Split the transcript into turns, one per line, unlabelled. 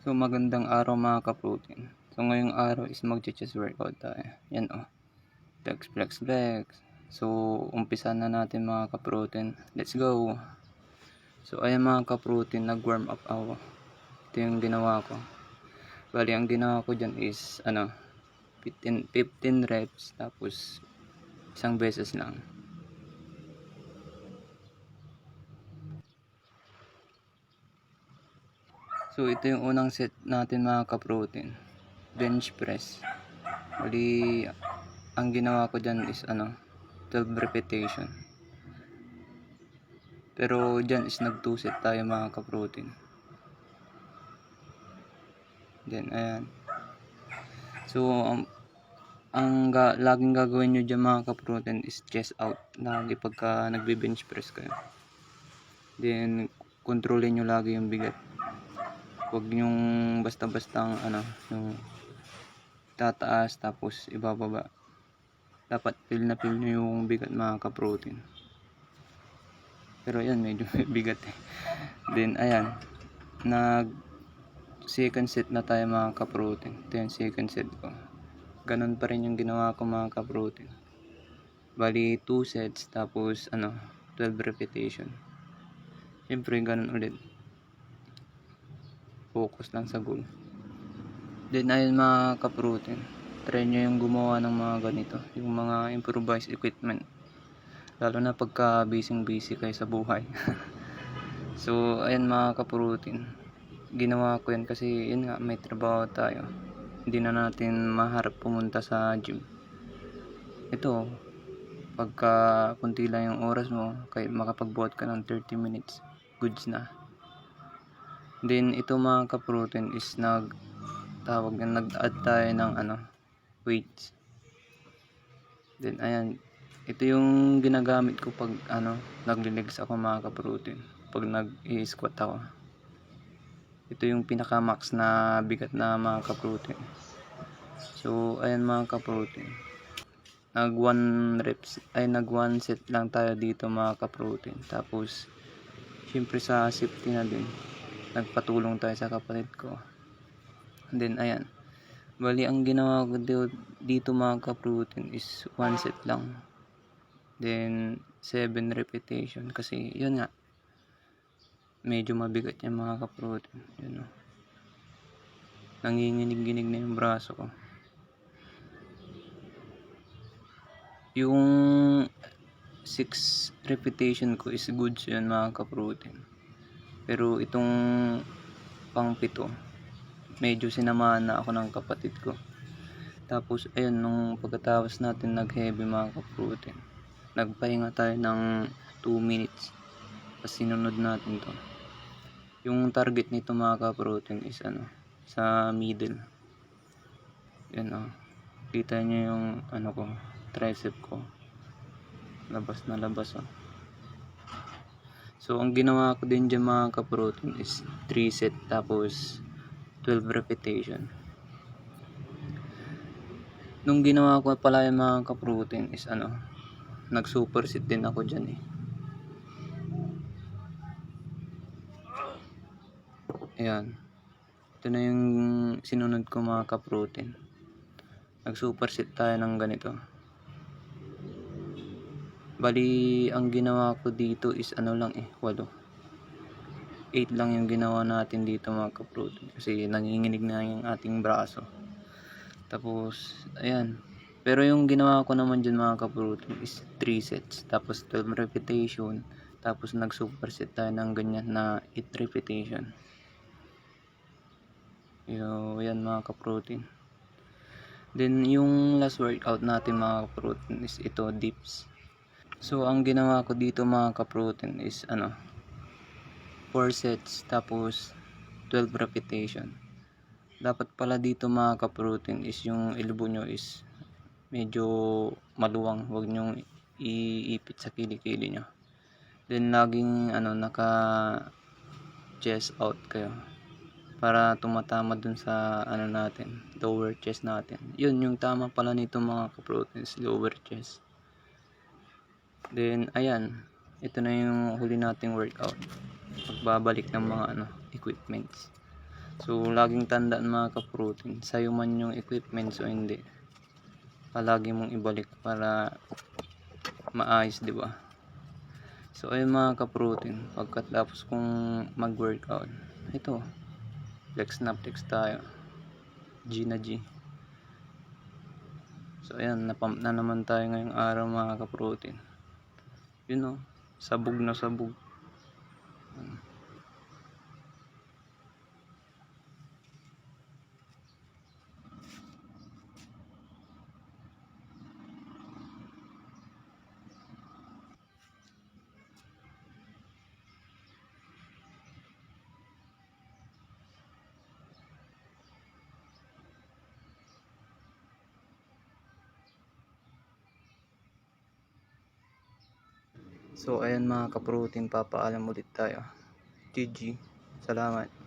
So magandang araw mga ka-protein. So ngayong araw is mag-chest workout tayo. Yan flex flex flex. So umpisa na natin mga ka-protein. Let's go. So ayan mga ka-protein, nag-warm up ako. Ito yung ginawa ko. Bali ang ginawa ko dyan is 15 reps tapos isang beses lang. So ito yung unang set natin mga ka-protein, bench press. Bali ang ginawa ko dyan is 12 repetition. Pero dyan is nag 2 set tayo mga ka-protein. Then ayan. So laging gagawin nyo dyan mga ka-protein is chest out lagi pagka nagbe-bench press kayo. Then kontrolin nyo lagi yung bigat. Huwag nyong basta-bastang yung tataas tapos ibababa. Dapat feel na feel nyo yung bigat mga ka-protein. Pero yan medyo bigat Then ayan, nag second set na tayo mga ka-protein. Ito yung second set ko. Ganun pa rin yung ginawa ko mga ka-protein. Bali 2 sets tapos 12 repetition. Siyempre ganun ulit. Focus lang sa goal. Then ayun mga ka-protein, try nyo yung gumawa ng mga ganito, yung mga improvised equipment, lalo na pagka busy kayo sa buhay. So ayun mga ka-protein, ginawa ko yan kasi yun nga, may trabaho tayo, hindi na natin maharap pumunta sa gym. Ito, pagka kunti lang yung oras mo, kahit makapagbuhat ka ng 30 minutes, goods na. Then ito mga ka-protein is nag-add tayo ng weights. Then ayan, ito yung ginagamit ko pag nagle-legs ako mga ka-protein, pag nag-i-squat ako. Ito yung pinaka max na bigat na mga ka-protein. So ayan mga ka-protein, nag 1 set lang tayo dito mga ka-protein. Tapos syempre sa safety na din, nagpatulong tayo sa kapatid ko. And then ayan, bali ang ginawa ko dito mga ka-protein is 1 set lang, then 7 repetition kasi yun nga, medyo mabigat yung mga ka-protein. Yun nanginginig-ginig na yung braso ko. Yung 6 repetition ko is goods yun mga ka-protein. Pero itong pang 7, medyo sinamahan na ako ng kapatid ko. Tapos ayun, nung pagkatapos natin nag-heavy mga ka-protein, nagpahinga tayo ng 2 minutes. Tapos sinunod natin to. Yung target nito mga ka-protein is sa middle. Yan kita nyo yung ko, tricep ko. Labas na labas So ang ginawa ko din dyan mga ka-protein is 3 set tapos 12 repetition. Nung ginawa ko pala yung mga ka-protein is nag super set din ako dyan Ayan, ito na yung sinunod ko mga ka-protein. Nag super set tayo ng ganito. Bali ang ginawa ko dito is 8 lang yung ginawa natin dito mga ka-protein kasi nanginginig na yung ating braso. Tapos ayan, pero yung ginawa ko naman dyan mga ka-protein is 3 sets tapos 12 repetition, tapos nag super set tayo ng ganyan na 8 repetition. Yan mga ka-protein. Then yung last workout natin mga ka-protein is ito, dips. So ang ginawa ko dito mga ka-protein is 4 sets tapos 12 repetition. Dapat pala dito mga ka-protein is yung elbow nyo is medyo maluwang, huwag nyong iipit sa kilikili nyo. Then laging naka chest out kayo para tumatama dun sa natin, lower chest natin. Yun yung tama pala nito mga ka-protein is lower chest. Then ayan, ito na yung huli nating workout, pagbabalik ng mga equipments. So laging tandaan mga ka-protein, sa'yo man yung equipment o hindi, palagi mong ibalik para maayos, di ba? So ayun mga ka-protein, pagkatapos kong mag-workout, ito, flex na flex tayo, G na G. So ayan, napump na naman tayo ngayong araw mga ka-protein. Yun o, sabog na sabog. So ayan mga ka-protein, papaalam ulit tayo. GG, salamat.